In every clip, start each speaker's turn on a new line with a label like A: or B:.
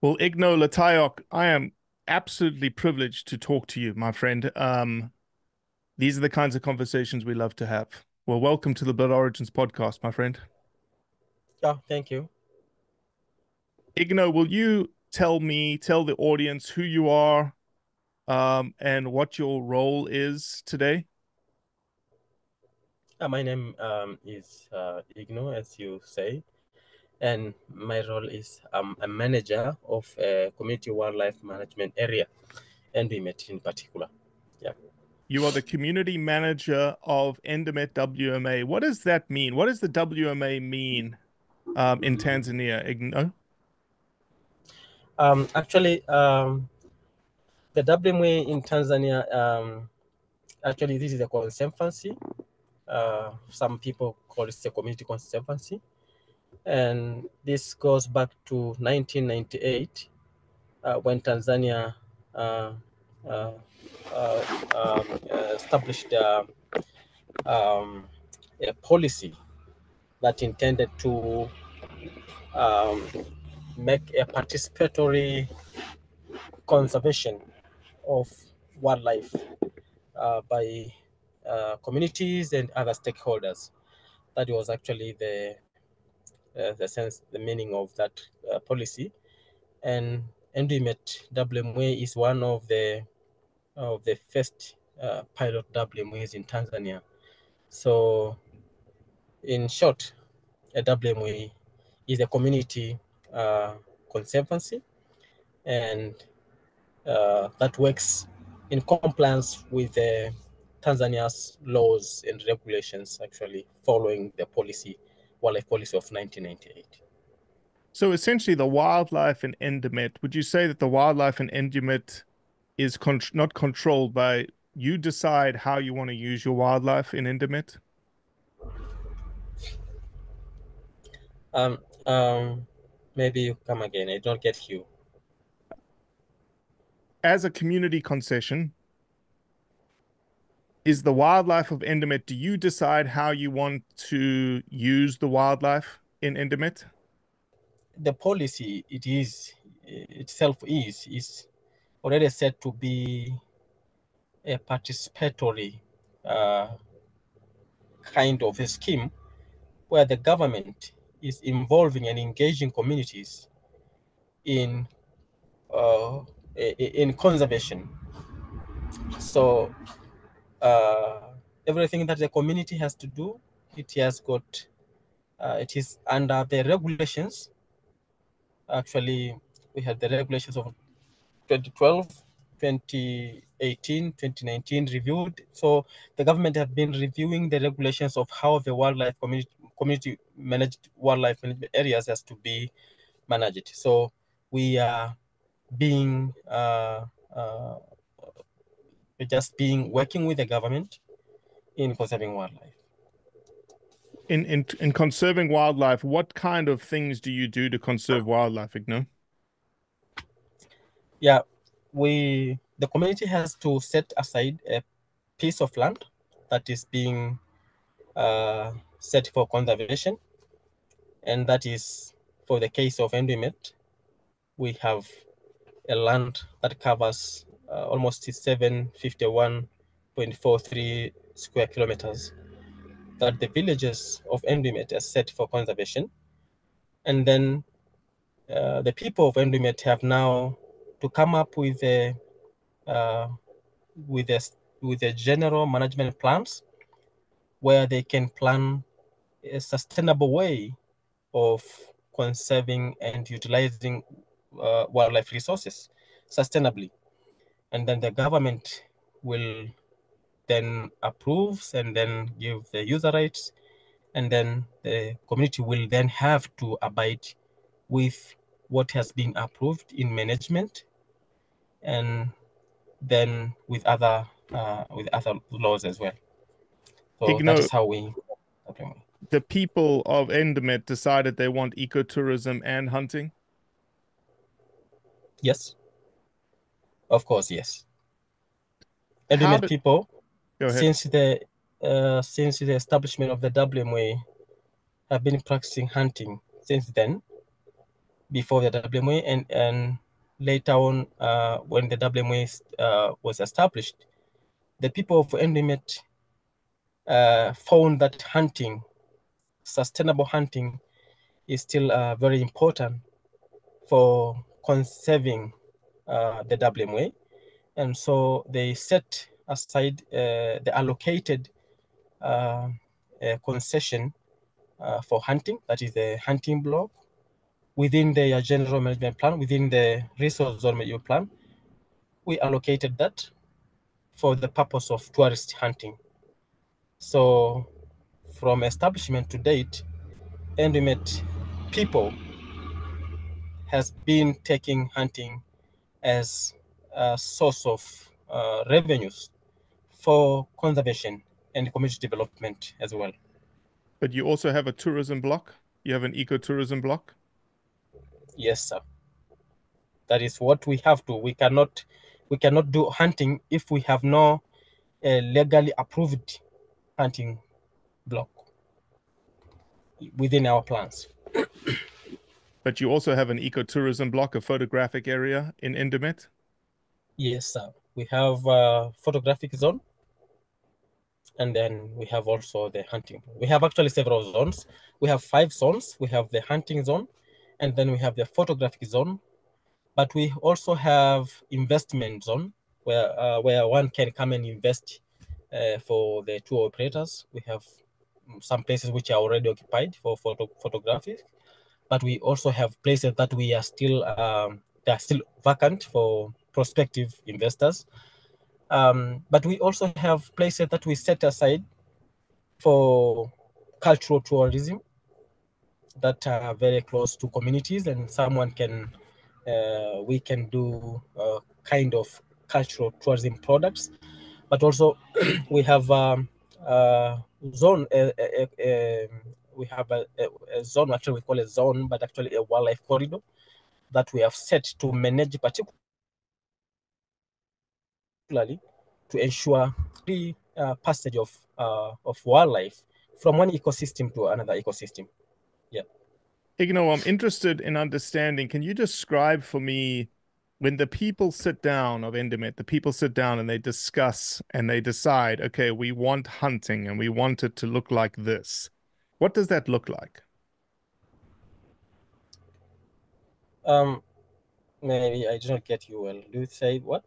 A: Well, Igno Laitayok, I am absolutely privileged to talk to you, my friend. These are the kinds of conversations we love to have. Well, welcome to the Blood Origins podcast, my friend.
B: Yeah, thank you.
A: Igno, will you tell the audience who you are, and what your role is today?
B: My name is Igno, as you say, and my role is a manager of a community wildlife management area, Enduimet in particular. Yeah.
A: You are the community manager of Enduimet WMA. What does that mean? What does the WMA mean in Tanzania, Igno?
B: Actually, the WMA in Tanzania, actually, this is a conservancy. Some people call it a community conservancy. And this goes back to 1998 when Tanzania uh, uh, established um, a policy that intended to um, make a participatory conservation of wildlife by communities and other stakeholders. That was actually the meaning of that policy. And Enduimet WMA is one of the first pilot WMAs in Tanzania. So, in short, a WMA is a community conservancy, and that works in compliance with Tanzania's laws and regulations, actually following the wildlife policy of 1998.
A: So essentially, the wildlife in Enduimet, would you say that the wildlife in Enduimet is not controlled by you decide how you want to use your wildlife in Enduimet?
B: Um, um, Maybe you come again. I don't get you.
A: As a community concession, is the wildlife of Enduimet, do you decide how you want to use the wildlife in Enduimet?
B: The policy itself is already said to be a participatory uh, kind of a scheme where the government is involving and engaging communities in conservation. So everything that the community has to do, it is under the regulations. Actually, we had the regulations of 2012, 2018, 2019 reviewed. So the government have been reviewing the regulations of how the wildlife community managed wildlife management areas has to be managed. So we are being working with the government in conserving wildlife.
A: In conserving wildlife, what kind of things do you do to conserve wildlife, Igno?
B: Yeah, the community has to set aside a piece of land that is being set for conservation, and that is for the case of Enduimet. We have a land that covers almost 751.43 square kilometers that the villages of Enduimet are set for conservation. And then the people of Enduimet have now to come up with a general management plans where they can plan a sustainable way of conserving and utilizing wildlife resources sustainably. And then the government will then approve and then give the user rights, and then the community will then have to abide with what has been approved in management, and then with other laws as well. So that
A: Igno,
B: is how we.
A: the people of Enduimet decided they want ecotourism and hunting?
B: Yes, of course, yes.
A: How
B: Enduimet
A: did,
B: people,
A: go ahead.
B: since the establishment of the WMA, have been practicing hunting since then. before the WMA, and later on, when the WMA was established, the people of Enduimet found that hunting, sustainable hunting, is still very important for conserving the WMA. And so they set aside, they allocated a concession for hunting, that is the hunting block, within the general management plan, within the resource zone management plan. We allocated that for the purpose of tourist hunting. So from establishment to date, Enduimet people has been taking hunting as a source of revenues for conservation and community development as well.
A: But you also have a tourism block. You have an ecotourism block.
B: Yes, sir. That is what we have to. We cannot do hunting if we have no legally approved hunting block within our plans.
A: But you also have an ecotourism block, a photographic area in Enduimet.
B: Yes, sir. We have a photographic zone, and then we have also the hunting. We have actually several zones. We have 5 zones. We have the hunting zone, and then we have the photographic zone. But we also have investment zone where one can come and invest for the tour operators. We have some places which are already occupied for photography, but we also have places that we are still they are still vacant for prospective investors. But we also have places that we set aside for cultural tourism that are very close to communities, and someone can we can do kind of cultural tourism products. But also we have zone we have a zone, actually we call it zone, but actually a wildlife corridor that we have set to manage, particularly to ensure the passage of wildlife from one ecosystem to another ecosystem. Yeah.
A: Igno, I'm interested in understanding. Can you describe for me, when the people sit down of Enduimet, the people sit down and they discuss and they decide, okay, we want hunting and we want it to look like this. What does that look like?
B: Maybe I did not get you well. Do you say what?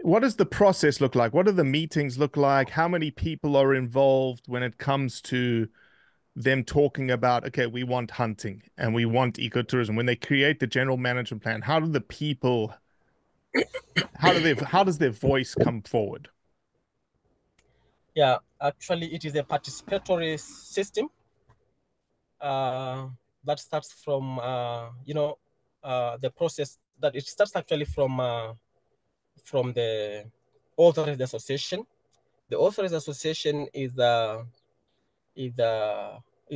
A: What does the process look like? What do the meetings look like? How many people are involved when it comes to them talking about, okay, we want hunting and we want ecotourism? When they create the general management plan, how do the people, how does their voice come forward?
B: Yeah, actually, it is a participatory system that starts from the process, that it starts actually from the authorized association. The authorized association is the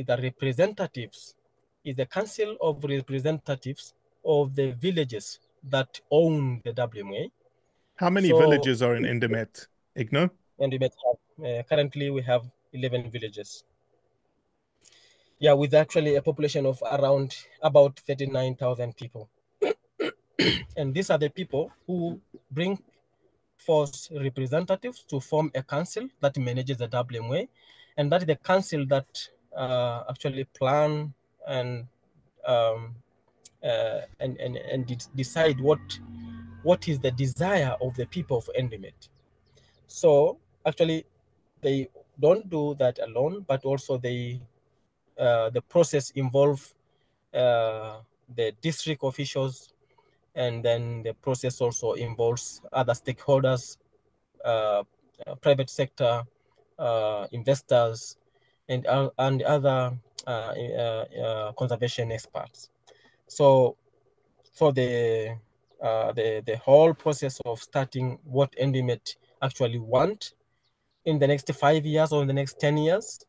B: representatives, is the council of representatives of the villages that own the WMA.
A: How many
B: So,
A: villages are in Enduimet, Igno?
B: and we have, currently we have 11 villages. Yeah, with actually a population of around about 39,000 people. And these are the people who bring forth representatives to form a council that manages the WMA, and that is the council that actually plan and decide what is the desire of the people of Enduimet. So actually, they don't do that alone, but also the process involves the district officials, and then the process also involves other stakeholders, private sector, investors, and other conservation experts. So for the whole process of starting what Enduimet actually want in the next 5 years or in the next 10 years,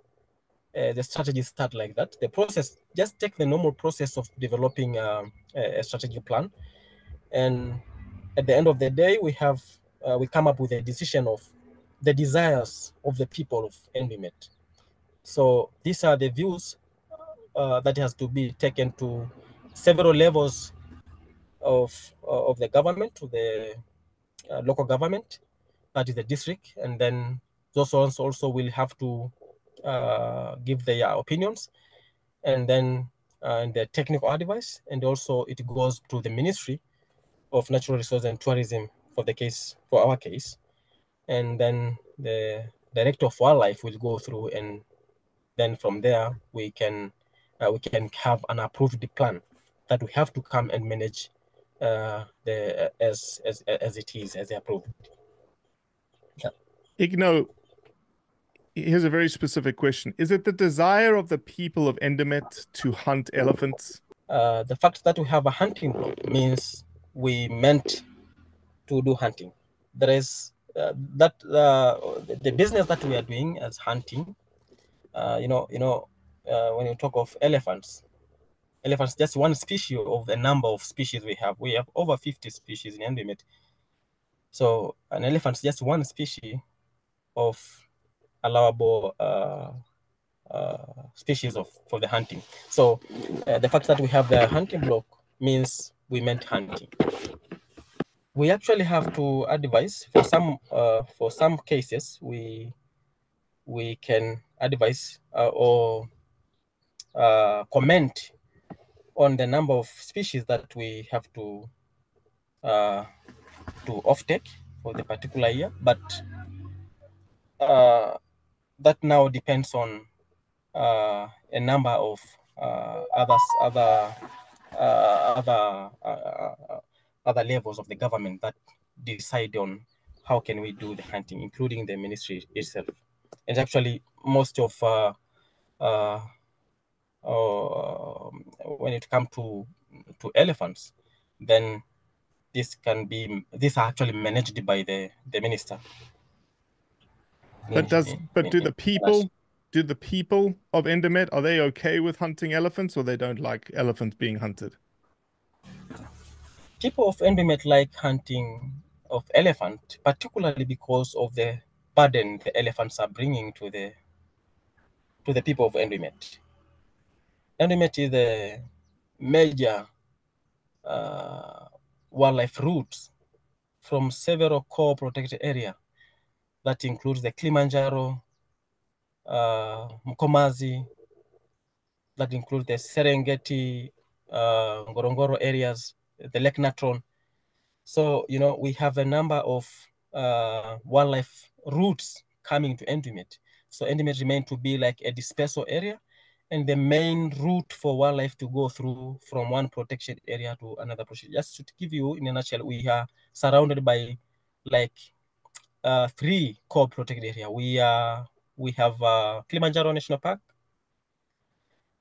B: the strategies start like that. The process, just take the normal process of developing a strategic plan, and at the end of the day, we come up with a decision of the desires of the people of Enduimet. So these are the views that has to be taken to several levels of the government to the local government, that is the district, and then those ones also will have to give their opinions, and then the technical advice, and also it goes to the Ministry of Natural Resources and Tourism for our case, and then the Director of Wildlife will go through, and then from there we can have an approved plan that we have to come and manage as it is, as approved. Yeah.
A: Igno, here's a very specific question. Is it the desire of the people of Enduimet to hunt elephants?
B: The fact that we have a hunting block means we meant to do hunting. There is the business that we are doing as hunting. When you talk of elephants just one species of the number of species we have. We have over 50 species in Enduimet. So an elephant is just one species of allowable species for the hunting. So the fact that we have the hunting block means we meant hunting. We actually have to advise for some cases we can advise or comment on the number of species that we have to offtake for the particular year, but that now depends on a number of other levels of the government that decide on how can we do the hunting, including the ministry itself. And actually, most of when it comes to elephants, then these are actually managed by the minister.
A: But do the people of Enduimet, are they okay with hunting elephants, or they don't like elephants being hunted?
B: People of Enduimet like hunting of elephant, particularly because of the burden the elephants are bringing to the people of Enduimet. Enduimet is the major wildlife routes from several core protected areas. That includes the Kilimanjaro, Mkomazi, that includes the Serengeti, Ngorongoro areas, the Lake Natron. So, we have a number of wildlife routes coming to Enduimet. So Enduimet remains to be like a dispersal area and the main route for wildlife to go through from one protection area to another protection. Just to give you in a nutshell, we are surrounded by like 3 core protected areas. We have Kilimanjaro National Park,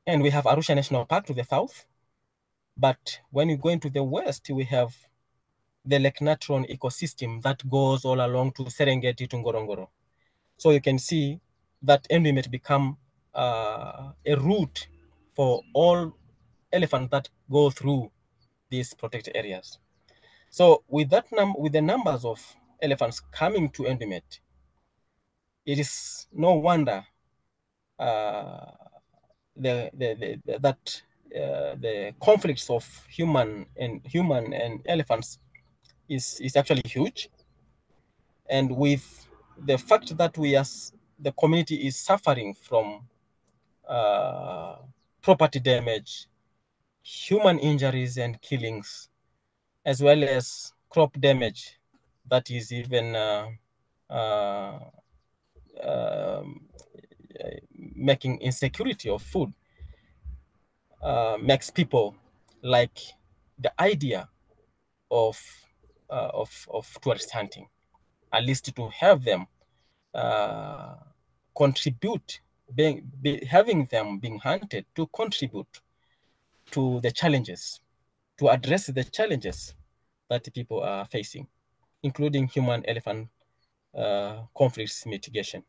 B: and we have Arusha National Park to the south. But when you go into the west, we have the Lake Natron ecosystem that goes all along to Serengeti to Ngorongoro. So you can see that Enduimet become a route for all elephants that go through these protected areas. So with the numbers of elephants coming to Enduimet, it is no wonder the conflicts of human and elephants is actually huge. And with the fact that the community is suffering from property damage, human injuries and killings, as well as crop damage, that is even making insecurity of food, makes people like the idea of tourist hunting, at least to have them contribute, having them being hunted to contribute to the challenges, to address the challenges that people are facing, including human-elephant conflicts mitigation.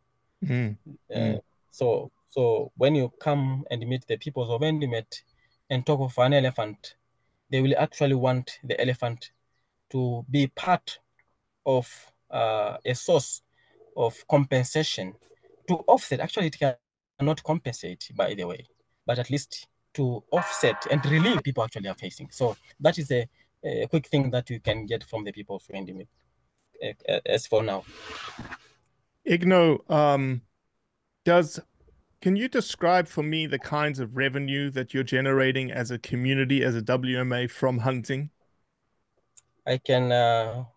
B: So when you come and meet the peoples of Enduimet and talk of an elephant, they will actually want the elephant to be part of a source of compensation to offset. Actually, it cannot compensate, by the way, but at least to offset and relieve people actually are facing. So that is a quick thing that you can get from the people of Enduimet as for now.
A: Igno, can you describe for me the kinds of revenue that you're generating as a community, as a WMA from hunting?
B: I can,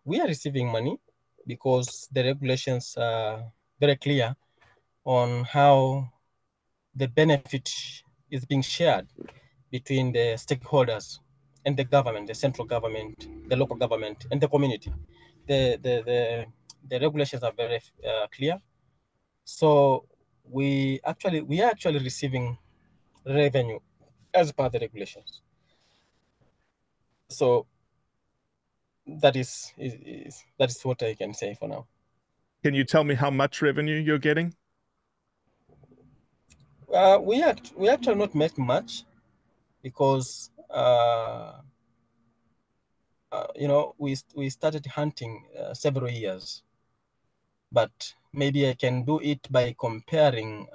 B: we are receiving money because the regulations are very clear on how the benefit is being shared between the stakeholders and the government, the central government, the local government, and the community. The regulations are very clear. So we are actually receiving revenue as per the regulations. So that is what I can say for now.
A: Can you tell me how much revenue you're getting?
B: We actually not make much because we started hunting several years, but maybe I can do it by comparing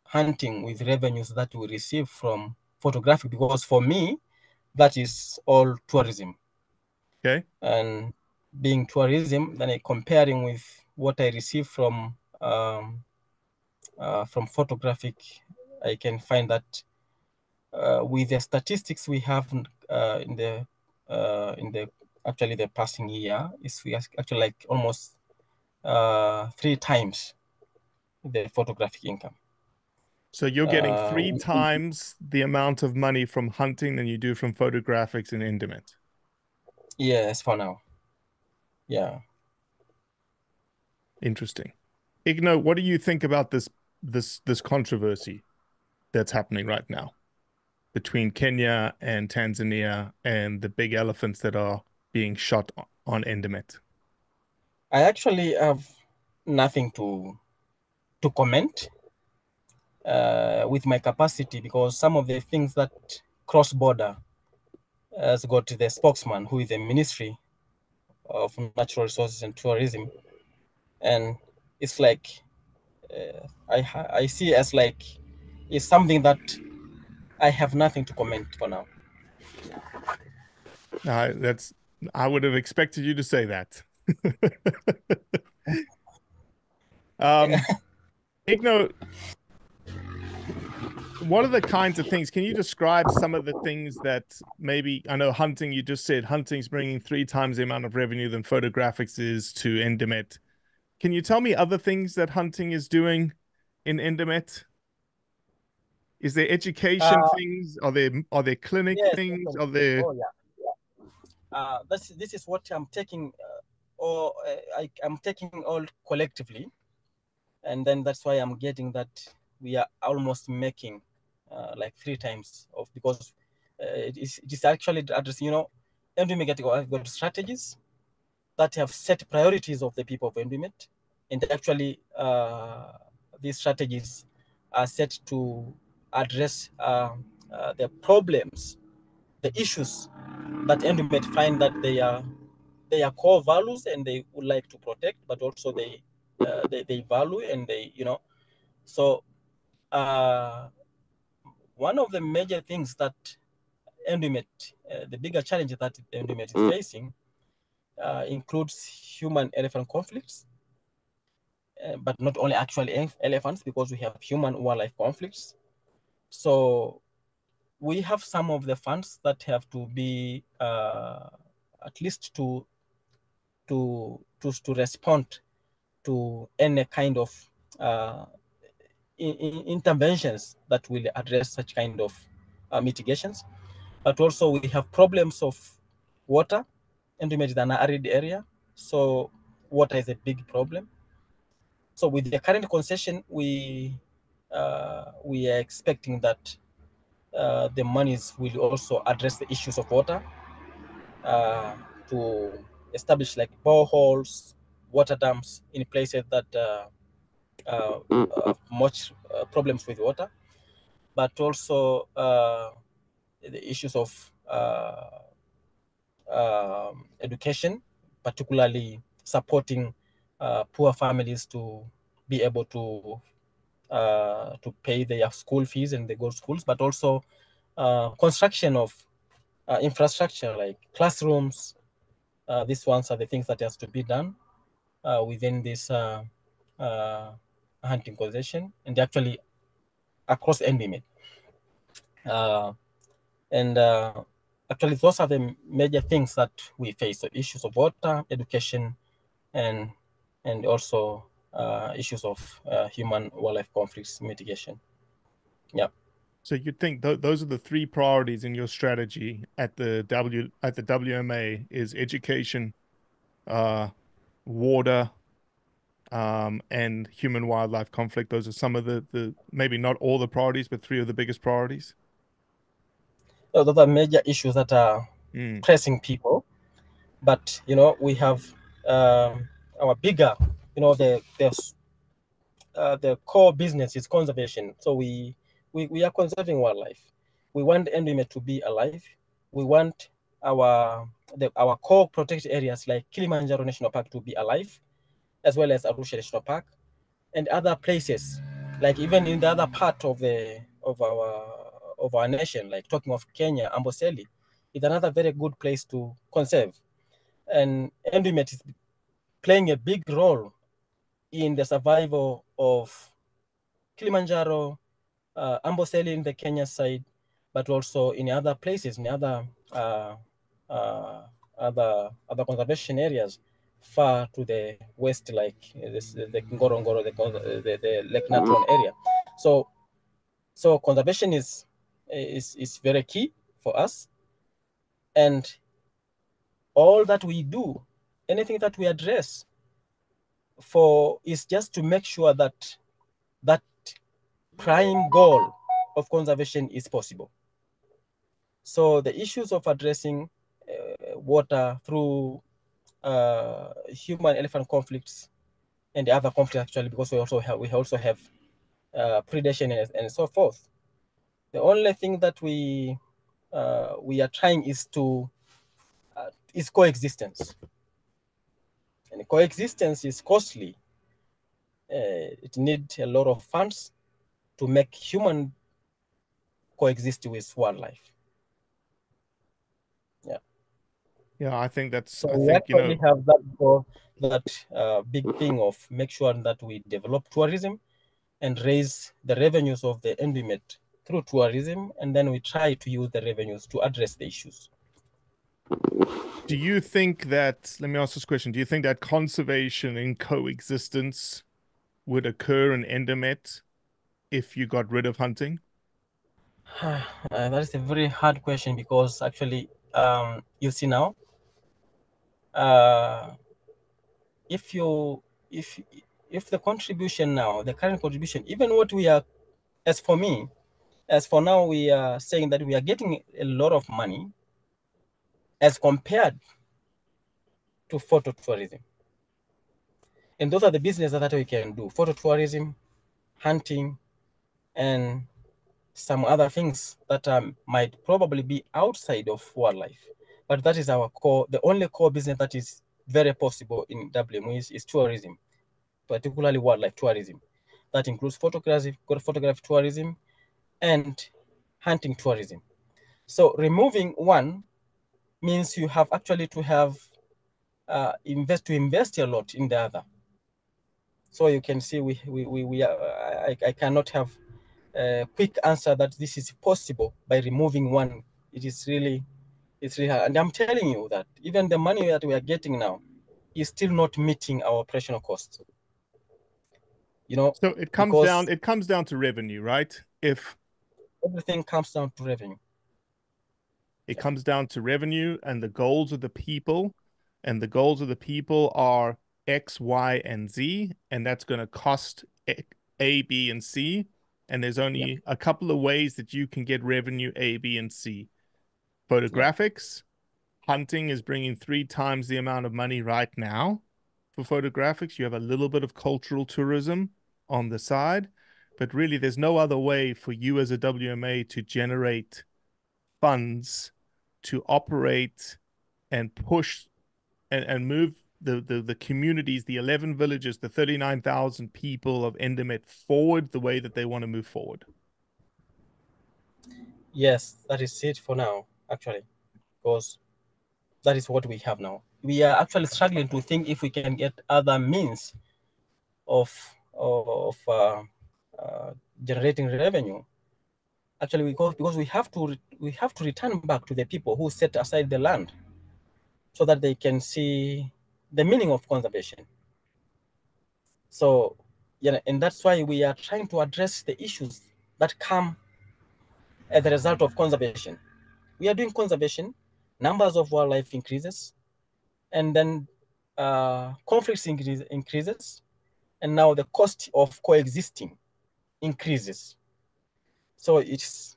B: hunting with revenues that we receive from photography, because for me that is all tourism.
A: Okay.
B: And being tourism, then comparing with what I receive from photographic, I can find that with the statistics we have in the actually the passing year, is we actually like almost 3 times the photographic income.
A: So you're getting 3 times the amount of money from hunting than you do from photographics in Enduimet.
B: Yes, for now. Yeah.
A: Interesting. Igno, what do you think about this controversy that's happening right now between Kenya and Tanzania and the big elephants that are being shot on Enduimet?
B: I actually have nothing to comment with my capacity, because some of the things that cross border has got the spokesman who is the Ministry of Natural Resources and Tourism, and it's like I see as like it's something that I have nothing to comment for now.
A: I would have expected you to say that. Igno, what are the kinds of things? Can you describe some of the things that maybe, I know hunting, you just said hunting's bringing 3 times the amount of revenue than photographics is to Enduimet. Can you tell me other things that hunting is doing in Enduimet? Is there education things? Are there clinic things? Are there?
B: Oh yeah. This is what I'm taking, I'm taking all collectively, and then that's why I'm getting that we are almost making like 3 times of, because it is actually addressing, Enduimet have got strategies that have set priorities of the people of Enduimet, and actually these strategies are set to address the problems, the issues that Enduimet find that they are core values and they would like to protect, but also they value and they, so one of the major things that Enduimet, the bigger challenge that Enduimet is facing includes human-elephant conflicts, but not only actually elephants, because we have human-wildlife conflicts. So we have some of the funds that have to be at least to respond to any kind of interventions that will address such kind of mitigations. But also we have problems of water. Enduimet is an arid area, so water is a big problem. So with the current concession, we are expecting that the monies will also address the issues of water, to establish like boreholes, water dams in places that much problems with water, but also the issues of education, particularly supporting poor families to be able to to pay their school fees and they go to schools, but also construction of infrastructure like classrooms. These ones are the things that has to be done within this hunting concession, and actually across Enduimet. And actually, those are the major things that we face: so issues of water, education, and also issues of human-wildlife conflicts mitigation. Yeah.
A: So you'd think those are the three priorities in your strategy at the WMA is education, water, and human wildlife conflict. Those are some of the maybe not all the priorities, but three of the biggest priorities.
B: So those are major issues that are
A: Mm.
B: pressing people. But we have our bigger, the core business is conservation. So we are conserving wildlife. We want Enduimet to be alive. We want our core protected areas like Kilimanjaro National Park to be alive, as well as Arusha National Park, and other places, like even in the other part of our nation, like talking of Kenya, Amboseli is another very good place to conserve. And Enduimet is playing a big role in the survival of Kilimanjaro, Amboseli in the Kenya side, but also in other places, in uh, other conservation areas far to the west, like the Ngorongoro, the Lake Natron area. So conservation is very key for us, and all that we do, anything that we address for, is just to make sure that that prime goal of conservation is possible. So the issues of addressing water through human-elephant conflicts and the other conflicts, actually, because we also have predation and so forth. The only thing that we are trying is coexistence, and coexistence is costly. It needs a lot of funds to make human coexist with wildlife. Yeah.
A: Yeah, I think
B: So
A: I
B: we
A: think,
B: actually have that big thing of make sure that we develop tourism and raise the revenues of the Enduimet through tourism, and then we try to use the revenues to address the issues.
A: do you think that, let me ask this question, do you think that conservation and coexistence would occur in Enduimet if you got rid of hunting?
B: That is a very hard question, because actually, you see now, uh, if you if if the contribution now, the current contribution, even what we are, as for me, as for now, we are saying that we are getting a lot of money as compared to photo tourism. And those are the businesses that we can do: photo tourism, hunting, and some other things that might probably be outside of wildlife. But that is our core, the only core business that is very possible in WMU is tourism, particularly wildlife tourism. That includes photography tourism and hunting tourism. So removing one means you have actually to have invest a lot in the other. So you can see we are, I cannot have a quick answer that this is possible by removing one. It's really hard. And I'm telling you that even the money that we are getting now is still not meeting our operational costs.
A: So
B: Because
A: it comes down to revenue, right? If
B: everything comes down to revenue.
A: it comes down to revenue and the goals of the people, and the goals of the people are X, Y, and Z, and that's going to cost A, B, and C. And there's
B: Yeah.
A: only a couple of ways that you can get revenue A, B, and C.
B: Yeah.
A: Photographics, hunting is bringing 3 times the amount of money right now for photographics. You have a little bit of cultural tourism on the side, but really there's no other way for you as a WMA to generate funds to operate and push and move the communities, the 11 villages, the 39,000 people of Enduimet forward the way that they want to move forward?
B: Yes, that is it for now, actually, because that is what we have now. We are actually struggling to think if we can get other means of generating revenue. Actually, because we have to return back to the people who set aside the land, so that they can see the meaning of conservation. So, yeah, and that's why we are trying to address the issues that come as a result of conservation. We are doing conservation, numbers of wildlife increases, and then conflicts increases, and now the cost of coexisting increases. So it's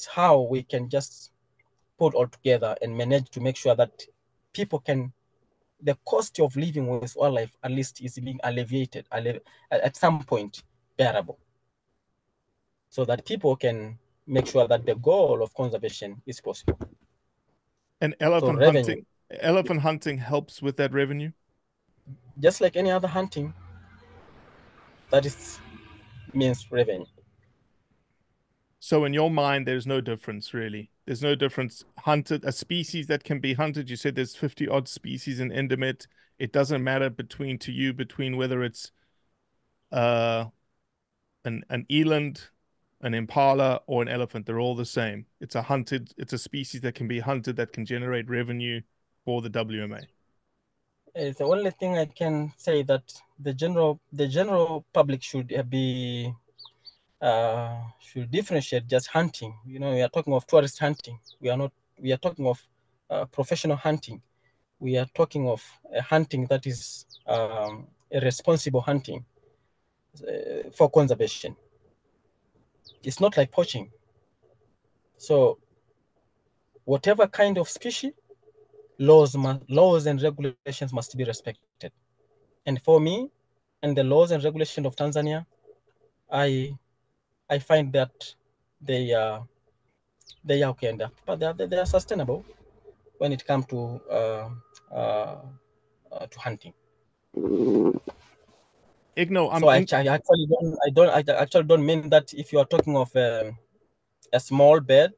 B: how we can just put all together and manage to make sure that people can, the cost of living with wildlife at least is being alleviated at some point, bearable, so that people can make sure that the goal of conservation is possible.
A: And
B: So revenue,
A: elephant hunting helps with that revenue?
B: just like any other hunting, that is means revenue.
A: So in your mind, there's no difference really. There's no difference. Hunted, a species that can be hunted. You said there's 50 odd species in Enduimet. It doesn't matter between whether it's an eland, an impala, or an elephant. They're all the same. It's a species that can be hunted that can generate revenue for the WMA.
B: It's the only thing I can say, that the general public should should differentiate just hunting. You know, we are talking of tourist hunting. We are talking of professional hunting. We are talking of a hunting that is a responsible hunting for conservation. It's not like poaching. So whatever kind of species, laws and regulations must be respected. And for me, and the laws and regulations of Tanzania, I find that they are okay, but they are sustainable when it comes to hunting.
A: Igno,
B: So I actually don't mean that if you are talking of a small bird,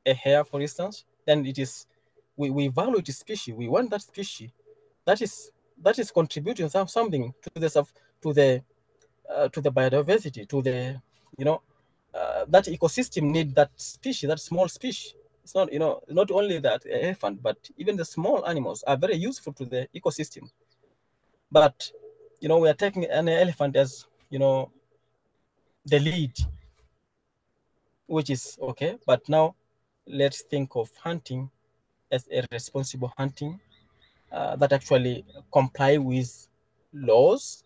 B: a hare, for instance, then it is we value the species. We want that species that is contributing something to the biodiversity, to the that ecosystem need that species, that small species. It's not, not only that elephant, but even the small animals are very useful to the ecosystem. But we are taking an elephant as the lead, which is okay. But now let's think of hunting as a responsible hunting that actually comply with laws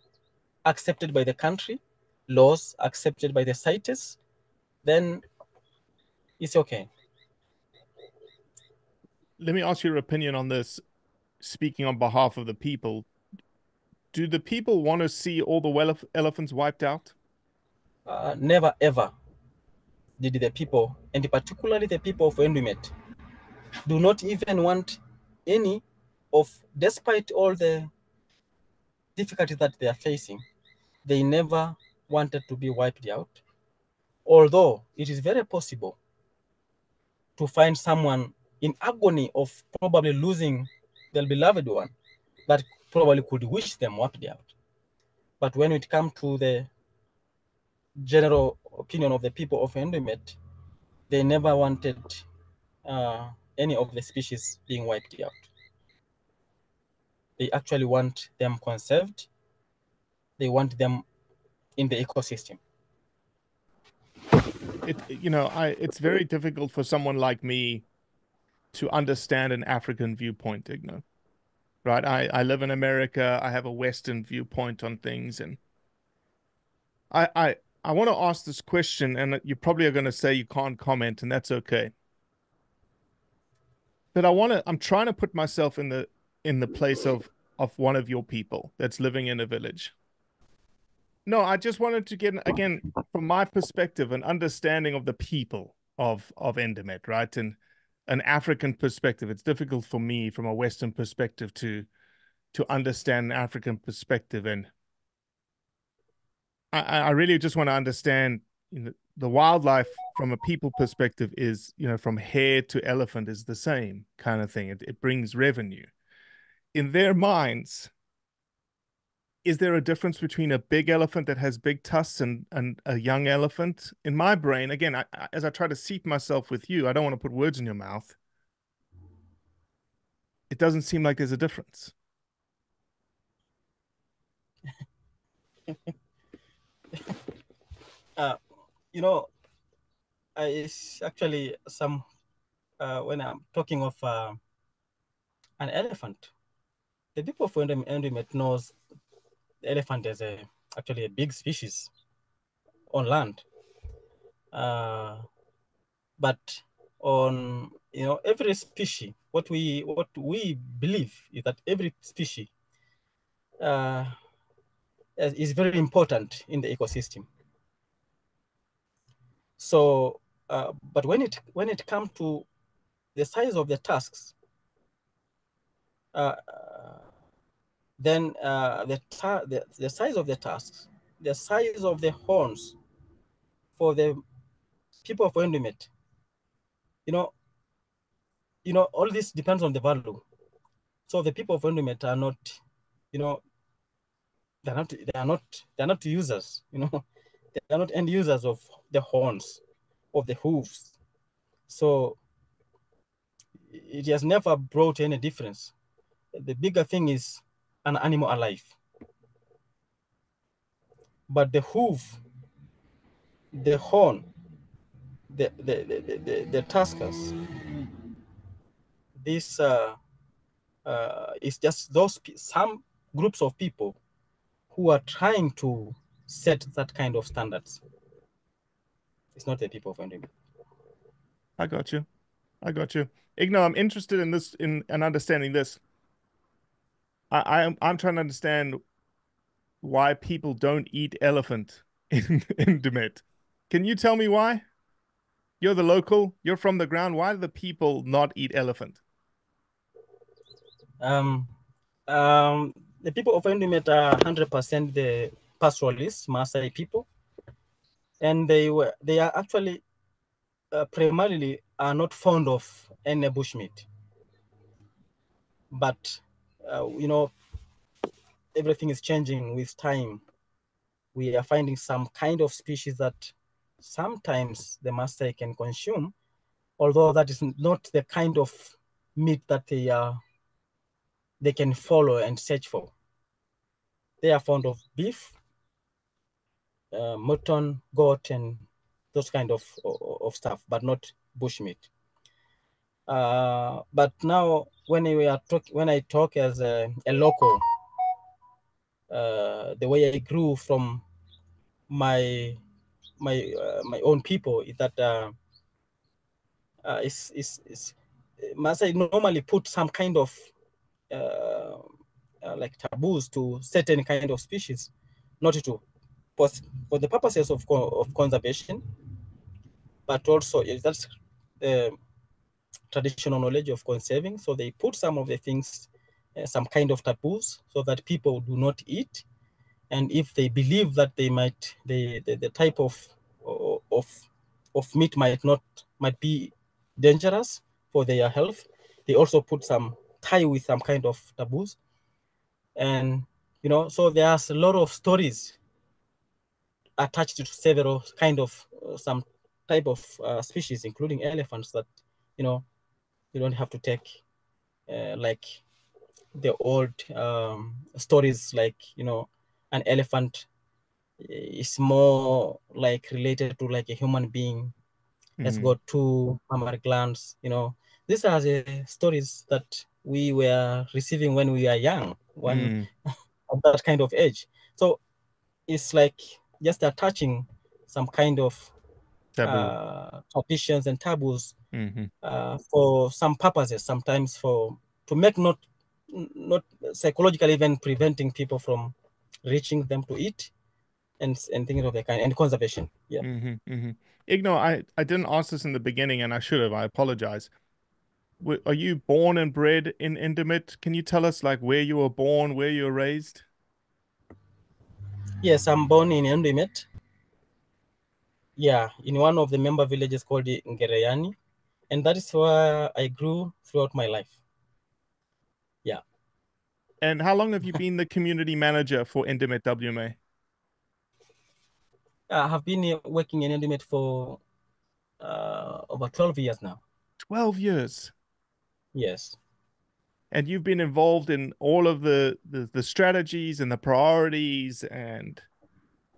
B: accepted by the country, laws accepted by the CITES, then it's okay.
A: Let me ask your opinion on this, speaking on behalf of the people. Do the people want to see all the elephants wiped out?
B: Never ever did the people, and particularly the people of Enduimet, do not even want any of, despite all the difficulties that they are facing, they never wanted to be wiped out. Although it is very possible to find someone in agony of probably losing their beloved one that probably could wish them wiped out. But when it comes to the general opinion of the people of Enduimet, they never wanted any of the species being wiped out. They actually want them conserved. They want them in the ecosystem.
A: It's very difficult for someone like me to understand an African viewpoint, Igno. Right? I live in America. I have a Western viewpoint on things, and I want to ask this question, and you probably are going to say you can't comment, and that's okay. But I'm trying to put myself in the place of one of your people that's living in a village. No, I just wanted to get, again, from my perspective, an understanding of the people of Enduimet, right? And an African perspective. It's difficult for me from a Western perspective to to understand an African perspective. And I really just want to understand, the wildlife from a people perspective is, from hare to elephant is the same kind of thing. It brings revenue. In their minds, is there a difference between a big elephant that has big tusks and a young elephant? In my brain, again, as I try to seat myself with you, I don't want to put words in your mouth. It doesn't seem like there's a difference.
B: Uh, you know, it's actually some when I'm talking of an elephant, the people of Enduimet knows the elephant is actually a big species on land. But on every species, what we believe is that every species uh, is very important in the ecosystem. So, but when it comes to the size of the tusks, uh, then the size of the tusks, the size of the horns for the people of Enduimet, you know, all this depends on the value. So the people of Enduimet are not, you know, they're not users, they're not end users of the horns, of the hooves. So it has never brought any difference. The bigger thing is an animal alive. But the hoof, the horn, the tuskers, this is just some groups of people who are trying to set that kind of standards. It's not the people of Endumic.
A: I got you. I got you. Igno, I'm interested in this, in understanding this. I'm trying to understand why people don't eat elephant in Dumet. Can you tell me why? You're the local, you're from the ground. Why do the people not eat elephant?
B: Um, the people of Endumet are 100% the pastoralists, Maasai people, and they are actually primarily are not fond of any bushmeat. But everything is changing with time. We are finding some kind of species that sometimes the Maasai can consume, although that is not the kind of meat that they can follow and search for. They are fond of beef, mutton, goat, and those kind of stuff, but not bushmeat. But now, when I talk as a local, the way I grew from my own people is that Maasai normally put some kind of like taboos to certain kind of species, not to, but for the purposes of conservation, but also that's the traditional knowledge of conserving. So they put some of the things, some kind of taboos, so that people do not eat. And if they believe that they might, the type of meat might be dangerous for their health, they also put some tie with some kind of taboos. And so there's a lot of stories attached to several kind of some type of species, including elephants, that you don't have to take like the old stories, like an elephant is more like related to like a human being, has got two mammary glands. These are the stories that we were receiving when we were young, when at that kind of age. So it's like just attaching some kind of
A: Taboo.
B: traditions and taboos for some purposes, sometimes to make not psychologically even preventing people from reaching them to eat, and things of the kind, and conservation. Yeah.
A: Igno, I didn't ask this in the beginning, and I should have. I apologize. are you born and bred in Enduimet? Can you tell us like where you were born, where you were raised?
B: Yes, I'm born in Enduimet. Yeah, in one of the member villages called Ngereyani, and that is where I grew throughout my life. Yeah,
A: And how long have you been the community manager for Enduimet WMA?
B: I have been working in Enduimet for over 12 years now.
A: 12 years.
B: Yes.
A: And you've been involved in all of the strategies and the priorities and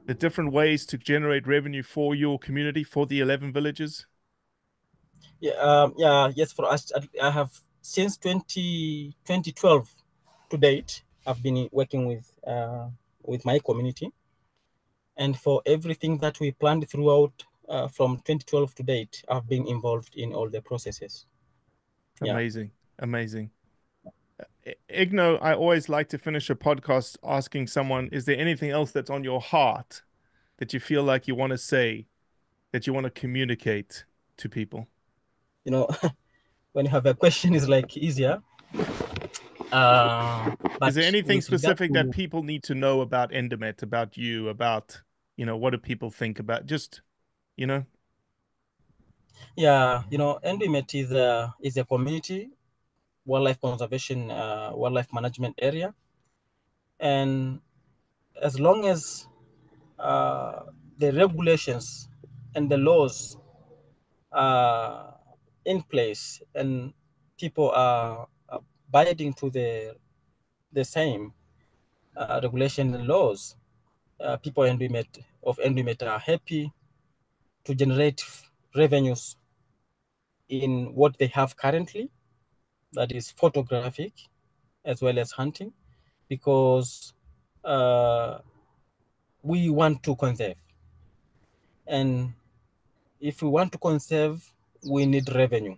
A: the different ways to generate revenue for your community, for the 11 villages.
B: Yeah, yeah, yes, for us, I have since 2012 to date, I've been working with my community. And for everything that we planned throughout from 2012 to date, I've been involved in all the processes. Yeah.
A: Amazing. Amazing. Igno, I always like to finish a podcast asking someone, is there anything else that's on your heart that you feel like you want to say, that you want to communicate to people?
B: You know, when you have a question is like easier.
A: Is there
B: But
A: anything
B: with regard
A: specific that
B: to,
A: people need to know about Enduimet, about you, about, what do people think about? Just, you know,
B: yeah, Enduimet is a community wildlife conservation, wildlife management area. And as long as uh, the regulations and the laws are in place and people are abiding to the same regulation and laws, people of Enduimet are happy to generate revenues in what they have currently, that is photographic as well as hunting, because uh, we want to conserve. And if we want to conserve, we need revenue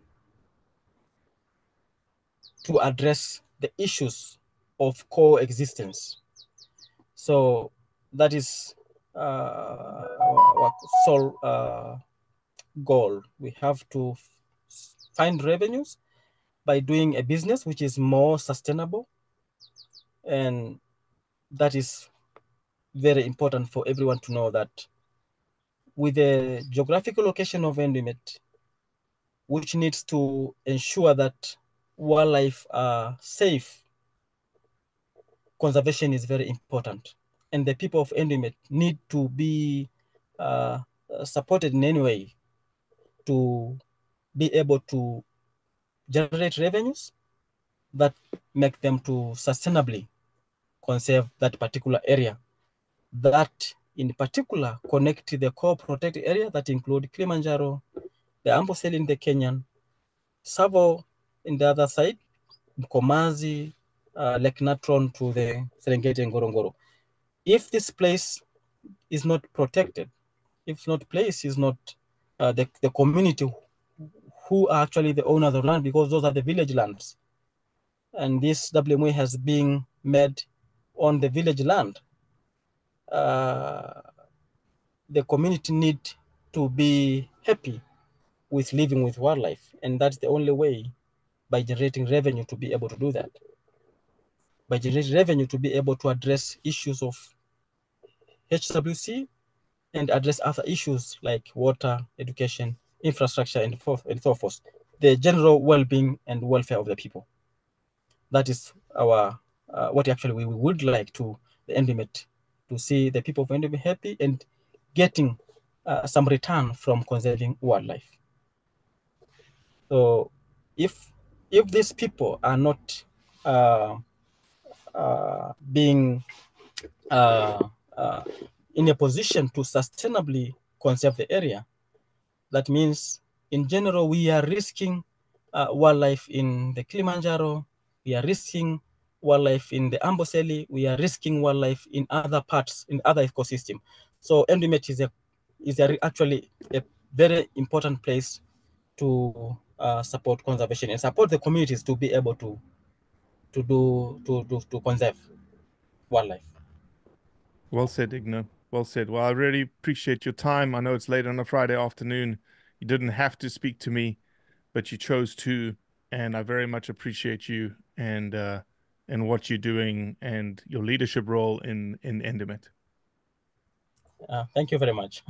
B: to address the issues of coexistence. So that is our sole goal. We have to find revenues by doing a business which is more sustainable, and that is very important for everyone to know that with the geographical location of Enduimet, which needs to ensure that wildlife are safe, conservation is very important. And the people of Enduimet need to be uh, supported in any way to be able to generate revenues that make them to sustainably conserve that particular area, that in particular connect to the core protected area that include Kilimanjaro, the Amboseli in the Kenyan, Savo in the other side, Mkomazi, Lake Natron to the Serengeti and Ngorongoro. If this place is not protected, if not place is not the community who are actually the owners of land, because those are the village lands, and this WMA has been made on the village land, uh, the community need to be happy with living with wildlife, and that's the only way, by generating revenue to be able to do that, by generating revenue to be able to address issues of HWC and address other issues like water, education, infrastructure, and so forth, the general well-being and welfare of the people. That is our what actually we would like to the Enduimet, to see the people of Enduimet happy and getting some return from conserving wildlife. So if these people are not uh, being uh, uh, in a position to sustainably conserve the area, that means in general we are risking wildlife in the Kilimanjaro, we are risking wildlife in the Amboseli, we are risking wildlife in other parts, in other ecosystem. So Enduimet is actually a very important place to support conservation and support the communities to be able to conserve wildlife.
A: Well said, Igno. Well said. Well, I really appreciate your time. I know it's late on a Friday afternoon. You didn't have to speak to me, but you chose to. and I very much appreciate you and what you're doing and your leadership role in Enduimet.
B: Thank you very much.